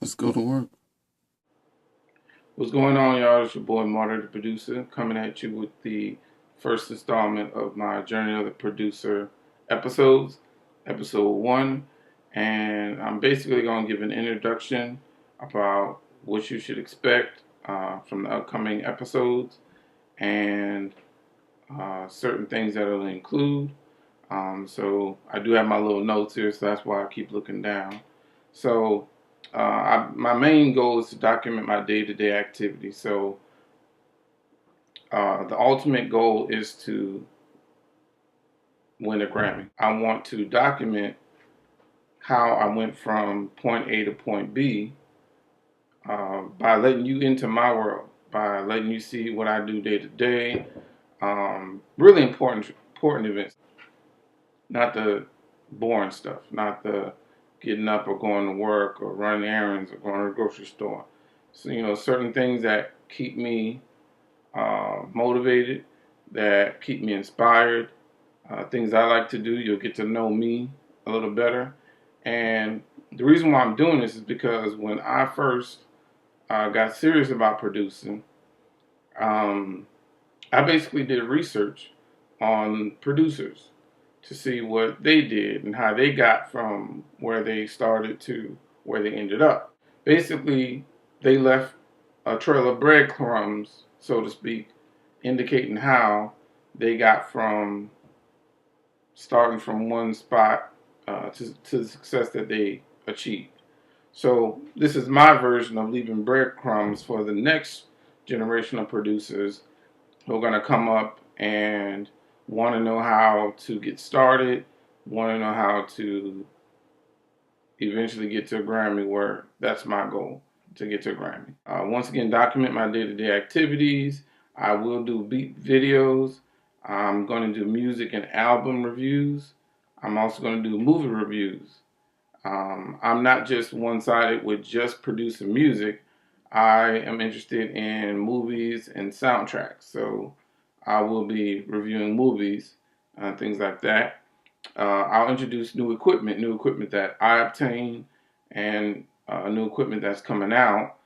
Let's go to work. What's going on, y'all? It's your boy Martyr, the producer, coming at you with the first installment of my Journey of the Producer episodes, episode one. And I'm basically going to give an introduction about what you should expect from the upcoming episodes and certain things that it'll include. So I do have my little notes here, so that's why I keep looking down. So my main goal is to document my day-to-day activities. So the ultimate goal is to win a Grammy. I want to document how I went from point A to point B by letting you into my world, by letting you see what I do day to day. Really important events, not the boring stuff, not the getting up or going to work or running errands or going to the grocery store. So certain things that keep me motivated, that keep me inspired, things I like to do. You'll get to know me a little better. And the reason why I'm doing this is because when I first got serious about producing, um, I basically did research on producers to see what they did and how they got from where they started to where they ended up. Basically, they left a trail of breadcrumbs, so to speak, indicating how they got from starting from one spot to the success that they achieved. So this is my version of leaving breadcrumbs for the next generation of producers who are going to come up and want to know how to get started, want to know how to eventually get to a Grammy, where that's my goal, to get to a Grammy. Once again, document my day-to-day activities. I will do beat videos. I'm going to do music and album reviews. I'm also going to do movie reviews. I'm not just one-sided with just producing music. I am interested in movies and soundtracks. So I will be reviewing movies and things like that. I'll introduce new equipment that I obtain, and new equipment that's coming out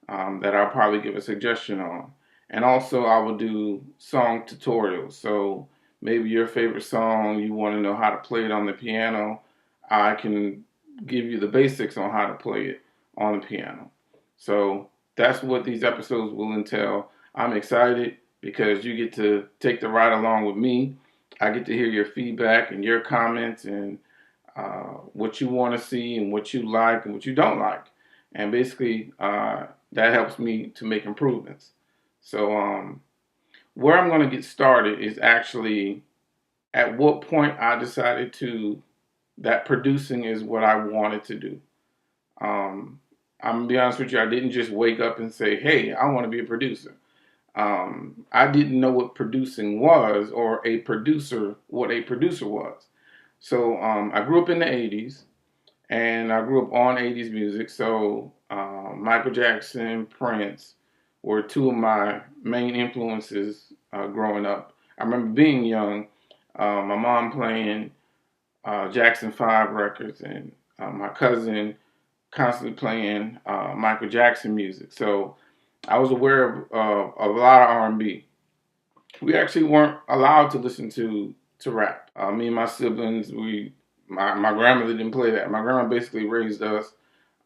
that I'll probably give a suggestion on. And also, I will do song tutorials. So maybe your favorite song, you want to know how to play it on the piano. I can give you the basics on how to play it on the piano. So that's what these episodes will entail. I'm excited because you get to take the ride along with me. I get to hear your feedback and your comments and what you want to see and what you like and what you don't like. And basically, that helps me to make improvements. So, where I'm going to get started is actually at what point I decided that producing is what I wanted to do. I'm going to be honest with you, I didn't just wake up and say, hey, I want to be a producer. I didn't know what producing was, or what a producer was. So I grew up in the 80s, and I grew up on 80s music. So Michael Jackson, Prince were two of my main influences growing up. I remember being young, my mom playing Jackson 5 records, and my cousin constantly playing Michael Jackson music. So I was aware of a lot of R&B. We actually weren't allowed to listen to rap. Me and my siblings, my grandmother didn't play that. My grandma basically raised us,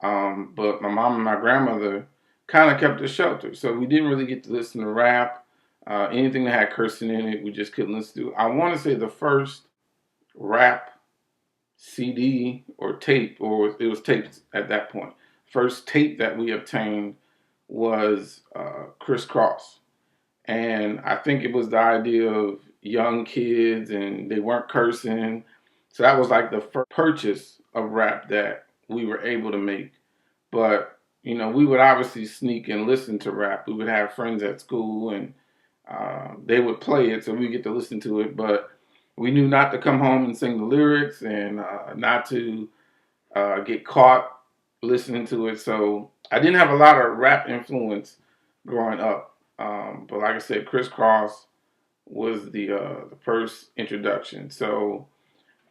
but my mom and my grandmother kind of kept us sheltered. So we didn't really get to listen to rap. Anything that had cursing in it, we just couldn't listen to. I want to say the first rap CD or tape, or it was taped at that point. First tape that we obtained was Crisscross. And I think it was the idea of young kids and they weren't cursing. So that was like the first purchase of rap that we were able to make. But, we would obviously sneak and listen to rap. We would have friends at school and they would play it, so we get to listen to it. But we knew not to come home and sing the lyrics, and not to get caught listening to it. So I didn't have a lot of rap influence growing up. But like I said, Crisscross was the first introduction. So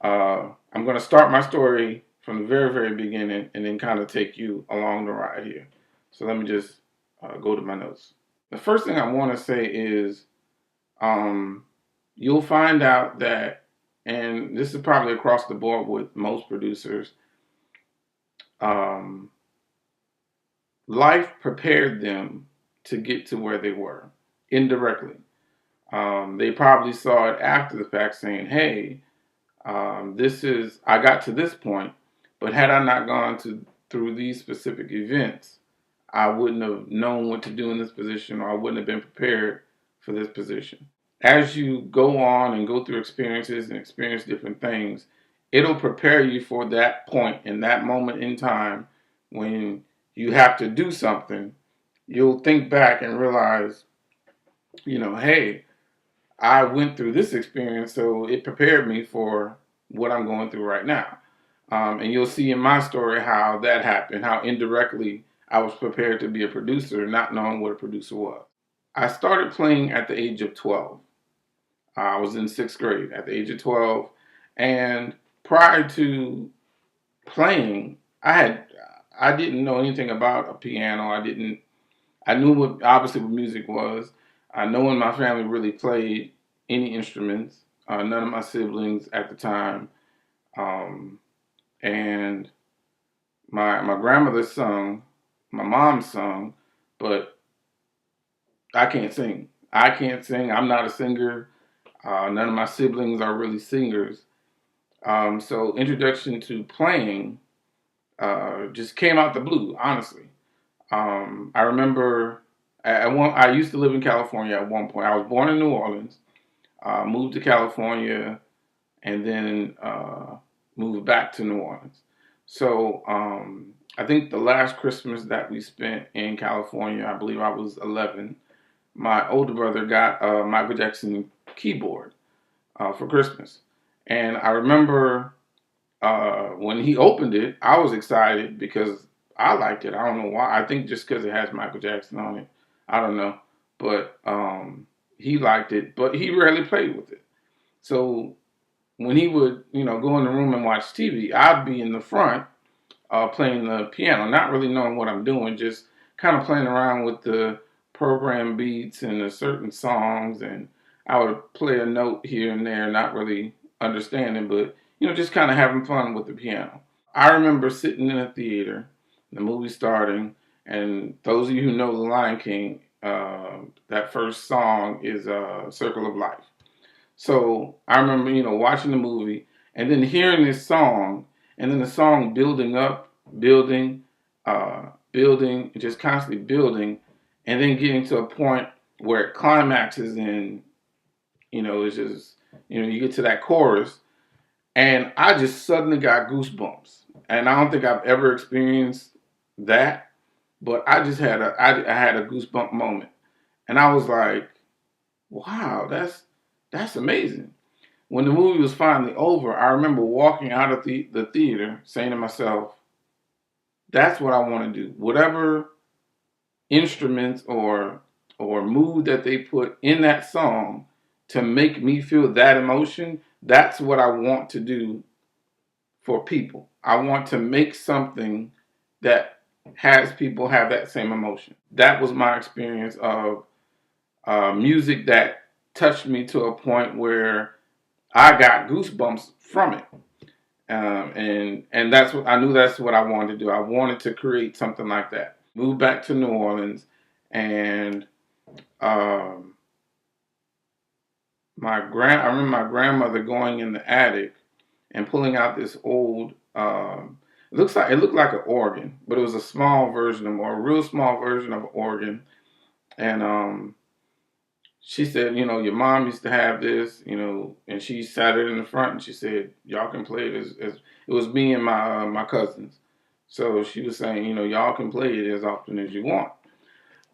I'm going to start my story from the very, very beginning and then kind of take you along the ride here. So let me just go to my notes. The first thing I want to say is you'll find out that, and this is probably across the board with most producers, um, life prepared them to get to where they were indirectly. They probably saw it after the fact saying, hey, I got to this point, but had I not gone through these specific events, I wouldn't have known what to do in this position, or I wouldn't have been prepared for this position. As you go on and go through experiences and experience different things, it'll prepare you for that point in that moment in time when you have to do something. You'll think back and realize, hey, I went through this experience, so it prepared me for what I'm going through right now. And you'll see in my story how that happened, how indirectly I was prepared to be a producer, not knowing what a producer was. I started playing at the age of 12. I was in sixth grade at the age of 12. And prior to playing, I didn't know anything about a piano. I knew obviously what music was. No one in my family really played any instruments. None of my siblings at the time. And my grandmother sung, my mom sung, but I can't sing. I can't sing. I'm not a singer. None of my siblings are really singers. So introduction to playing just came out the blue, honestly. I remember I used to live in California at one point. I was born in New Orleans, moved to California, and then moved back to New Orleans. So I think the last Christmas that we spent in California, I believe I was 11, my older brother got a Michael Jackson keyboard for Christmas. And I remember when he opened it, I was excited because I liked it. I don't know why. I think just because it has Michael Jackson on it. I don't know. But he liked it, but he rarely played with it. So when he would, go in the room and watch TV, I'd be in the front playing the piano, not really knowing what I'm doing, just kind of playing around with the program beats and the certain songs, and I would play a note here and there, not really understanding, but just kind of having fun with the piano. I remember sitting in a theater, the movie starting, and those of you who know The Lion King, that first song is "Circle of Life." So I remember, watching the movie and then hearing this song, and then the song building up, building, just constantly building, and then getting to a point where it climaxes and, it's just, you get to that chorus, and I just suddenly got goosebumps. And I don't think I've ever experienced that, but I just I had a goosebump moment. And I was like, wow, that's amazing. When the movie was finally over, I remember walking out of the theater saying to myself, that's what I want to do. Whatever instruments or mood that they put in that song to make me feel that emotion, that's what I want to do for people. I want to make something that has people have that same emotion. That was my experience of music that touched me to a point where I got goosebumps from it. And that's what I knew. That's what I wanted to do. I wanted to create something like that. Moved back to New Orleans, and um, I remember my grandmother going in the attic and pulling out this old. It looked like an organ, but it was a small version or a real small version of an organ. And she said, your mom used to have this, and she sat it in the front, and she said, y'all can play it as it was me and my cousins. So she was saying, y'all can play it as often as you want.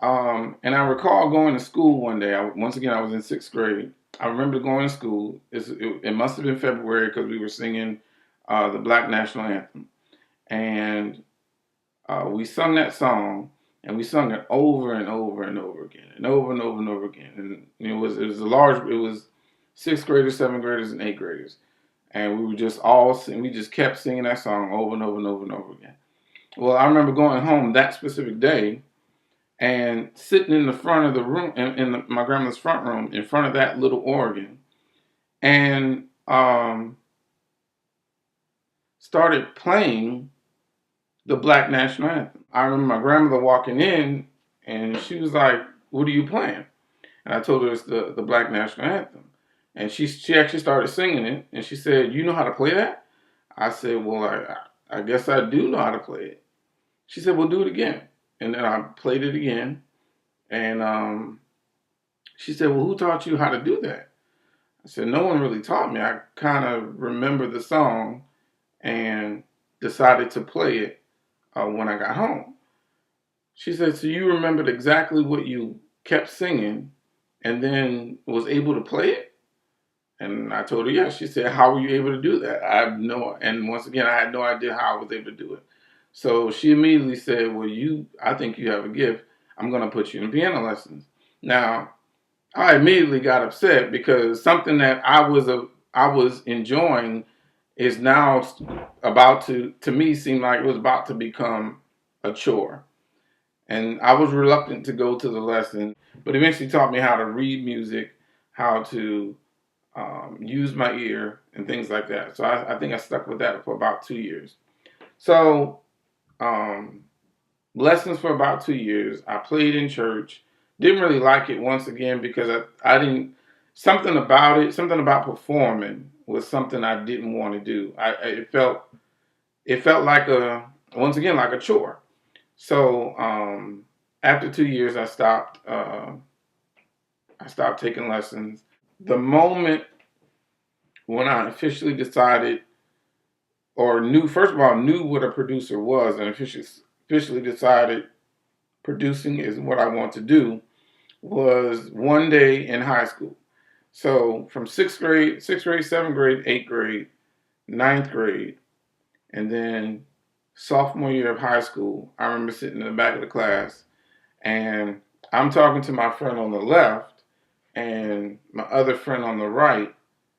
And I recall going to school one day. Once again, I was in sixth grade. I remember going to school. It must have been February because we were singing the Black National Anthem. And we sung that song, and we sung it over and over and over again, and over and over and over again. And it was sixth graders, seventh graders, and eighth graders. and we just kept singing that song over and over and over and over again. Well, I remember going home that specific day and sitting in the front of the room, my grandma's front room, in front of that little organ, and started playing the Black National Anthem. I remember my grandmother walking in, and she was like, "What are you playing?" And I told her it's the Black National Anthem. And she actually started singing it, and she said, "You know how to play that?" I said, "Well, I guess I do know how to play it." She said, "Well, do it again." And then I played it again, and she said, "Well, who taught you how to do that?" I said, "No one really taught me. I kind of remembered the song and decided to play it when I got home." She said, "So you remembered exactly what you kept singing and then was able to play it?" And I told her, "Yes." She said, "How were you able to do that?" And once again, I had no idea how I was able to do it. So she immediately said, "Well, I think you have a gift. I'm going to put you in piano lessons." Now, I immediately got upset because something that I was enjoying is now about to me seem like it was about to become a chore. And I was reluctant to go to the lesson, but eventually taught me how to read music, how to use my ear, and things like that. So I think I stuck with that for about 2 years. So um, lessons for about 2 years. I played in church. Didn't really like it once again because I didn't, something about performing was something I didn't want to do. It felt like once again like a chore. So after 2 years, I stopped taking lessons. The moment when I officially decided, or knew, first of all, knew what a producer was, and officially decided producing is what I want to do, was one day in high school. So from sixth grade, seventh grade, eighth grade, ninth grade, and then sophomore year of high school, I remember sitting in the back of the class, and I'm talking to my friend on the left, and my other friend on the right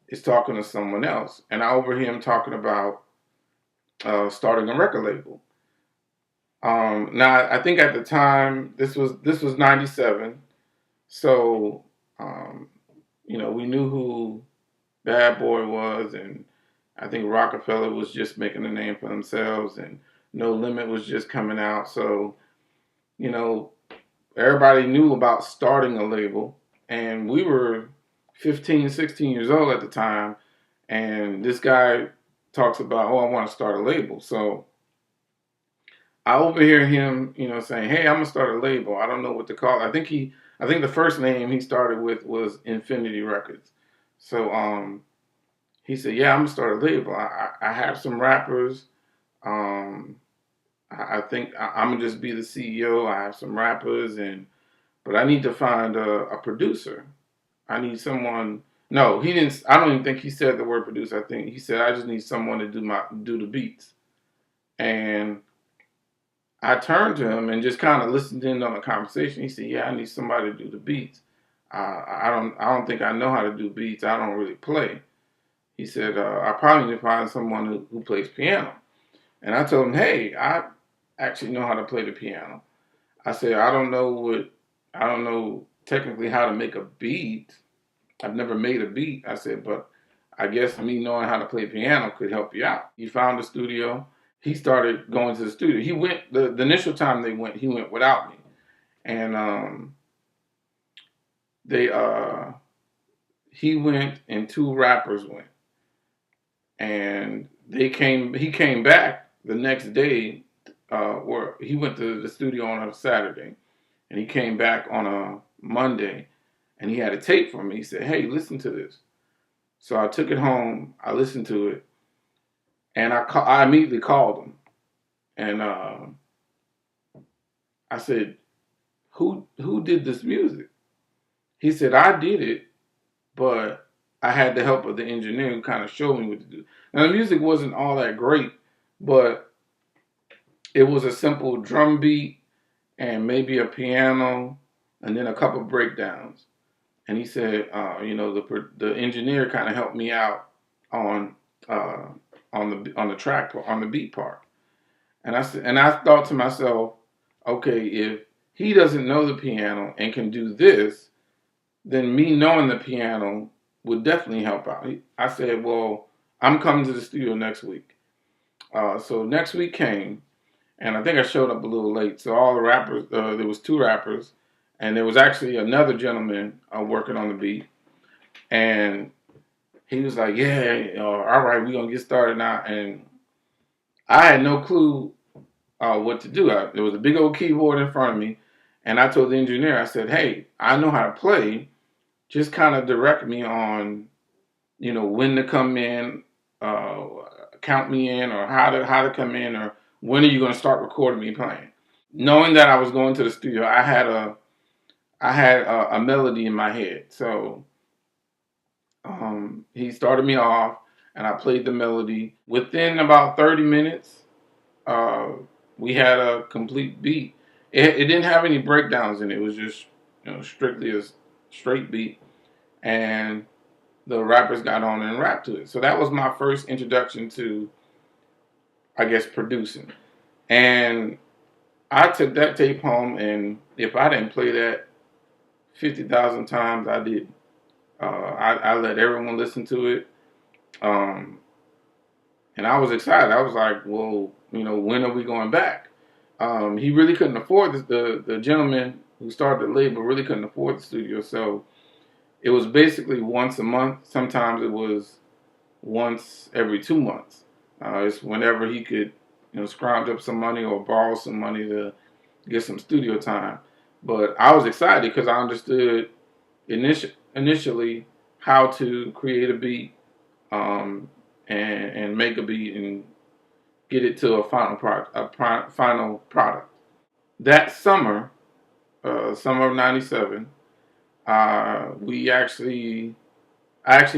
is talking to someone else, and I overhear him talking about starting a record label. Now, I think at the time this was '97, so um, we knew who Bad Boy was, and I think Rockefeller was just making a name for themselves, and No Limit was just coming out. So you know, everybody knew about starting a label, and we were 15, 16 years old at the time, and this guy talks about, "Oh, I want to start a label." So I overhear him, saying, "Hey, I'm gonna start a label. I don't know what to call it." I think the first name he started with was Infinity Records. So he said, "Yeah, I'm gonna start a label. I have some rappers. Um, I think I'm gonna just be the CEO. I have some rappers, but I need to find a producer. I need someone." No, he didn't. I don't even think he said the word producer. I think he said, "I just need someone to do the beats." And I turned to him and just kind of listened in on the conversation. He said, "Yeah, I need somebody to do the beats. I don't think I know how to do beats. I don't really play." He said, "I probably need to find someone who plays piano." And I told him, "Hey, I actually know how to play the piano." I said, I don't know technically how to make a beat. I've never made a beat." I said, "But I guess me knowing how to play piano could help you out." He found a studio. He started going to the studio. He went, the initial time he went without me. And they he went and two rappers went. And he came back the next day, or he went to the studio on a Saturday, and he came back on a Monday, and he had a tape for me. He said, "Hey, listen to this." So I took it home, I listened to it, and I immediately called him, and I said, "Who did this music?" He said, "I did it, but I had the help of the engineer who kind of showed me what to do." Now the music wasn't all that great, but it was a simple drum beat and maybe a piano, and then a couple breakdowns. And he said, the engineer kind of helped me out on uh, on the track on the beat part. And I thought to myself, okay, if he doesn't know the piano and can do this, then me knowing the piano would definitely help out. I said, well, I'm coming to the studio next week. So next week came, and I think I showed up a little late. So all the rappers, there was two rappers, and there was actually another gentleman working on the beat, and he was like, "Yeah, all right, we're gonna get started now." And I had no clue what to do. There was a big old keyboard in front of me, and I told the engineer, I said, "Hey, I know how to play. Just kind of direct me on, when to come in, uh, count me in, or how to come in, or when are you going to start recording me playing." Knowing that I was going to the studio, I had a melody in my head. So he started me off, and I played the melody. Within about 30 minutes, uh, we had a complete beat. It didn't have any breakdowns in it. It was just, strictly a straight beat, and the rappers got on and rapped to it. So that was my first introduction to, I guess, producing. And I took that tape home, and if I didn't play that 50,000 times, I did. I let everyone listen to it, um, and I was excited. I was like, "Well, when are we going back?" He really couldn't afford this. The gentleman who started the label really couldn't afford the studio, so it was basically once a month. Sometimes it was once every 2 months. It's whenever he could, scrounge up some money or borrow some money to get some studio time. But I was excited because I understood initially how to create a beat, and make a beat and get it to a final product. That summer, summer of '97, I actually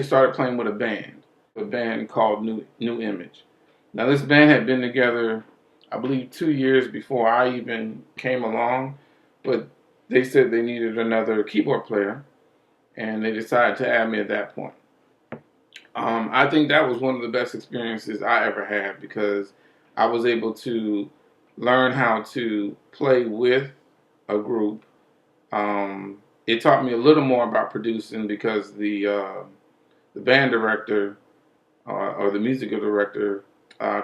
started playing with a band called New Image. Now this band had been together, I believe, 2 years before I even came along, but they said they needed another keyboard player, and they decided to add me at that point. I think that was one of the best experiences I ever had because I was able to learn how to play with a group. It taught me a little more about producing because the band director, or the musical director,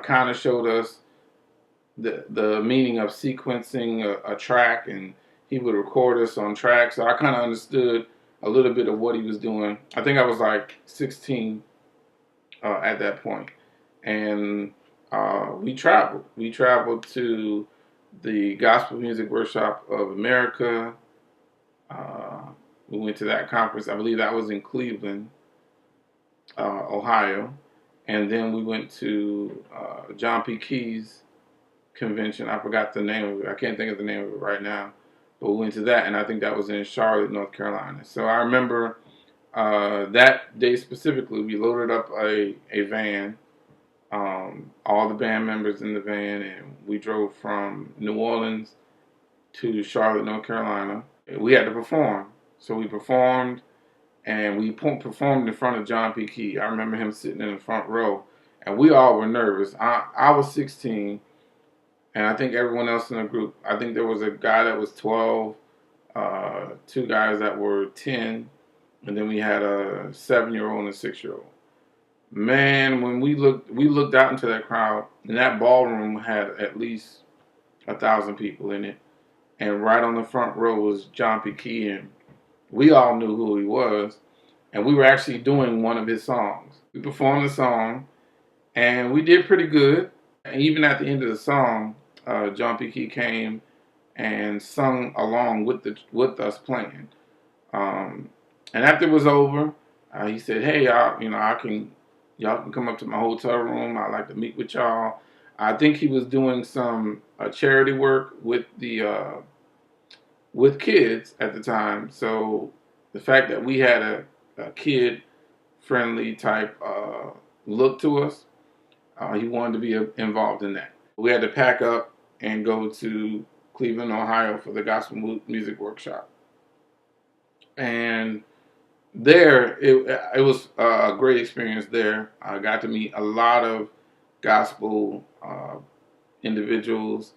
kind of showed us the meaning of sequencing a track, and he would record us on tracks. So I kind of understood a little bit of what he was doing. I think I was like 16 at that point, and we traveled. We traveled to the Gospel Music Workshop of America. Uh, we went to that conference. I believe that was in Cleveland, Ohio, and then we went to John P. Key's convention. I forgot the name of it. I can't think of the name of it right now. But we went to that, and I think that was in Charlotte, North Carolina. So I remember that day specifically, we loaded up a van, all the band members in the van, and we drove from New Orleans to Charlotte, North Carolina. We had to perform. So we performed, and we performed in front of John P. Key. I remember him sitting in the front row, and we all were nervous. I was 16, and I think everyone else in the group, I think there was a guy that was 12, two guys that were 10, and then we had a 7-year-old and a 6-year-old. Man, when we looked out into that crowd, and that ballroom had at least 1,000 people in it, and right on the front row was John P. Key, and we all knew who he was, and we were actually doing one of his songs. We performed the song, and we did pretty good. And even at the end of the song, John P. Key came and sung along with us playing. Um, and after it was over, he said, "Hey, y'all, y'all can come up to my hotel room. I'd like to meet with y'all." I think he was doing some charity work with kids at the time. So the fact that we had a kid friendly type look to us, he wanted to be involved in that. We had to pack up and go to Cleveland, Ohio for the Gospel Music Workshop. And there, it was a great experience there. I got to meet a lot of gospel individuals,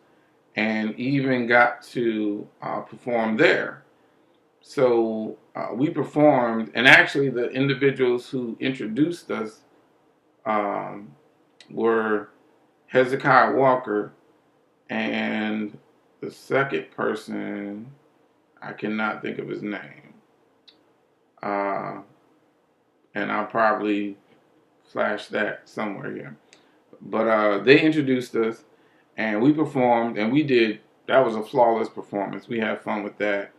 and even got to perform there. So we performed, and actually the individuals who introduced us um, were Hezekiah Walker, and the second person, I cannot think of his name. Uh, and I'll probably flash that somewhere here. But they introduced us, and we performed, and we did. That was a flawless performance. We had fun with that.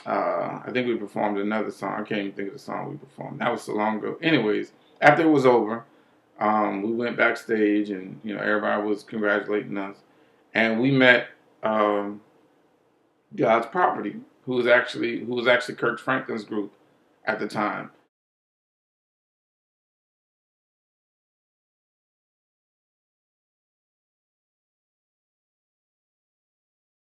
I think we performed another song. I can't even think of the song we performed. That was so long ago. Anyways, after it was over, we went backstage, and everybody was congratulating us, and we met God's Property, who was actually Kirk Franklin's group at the time.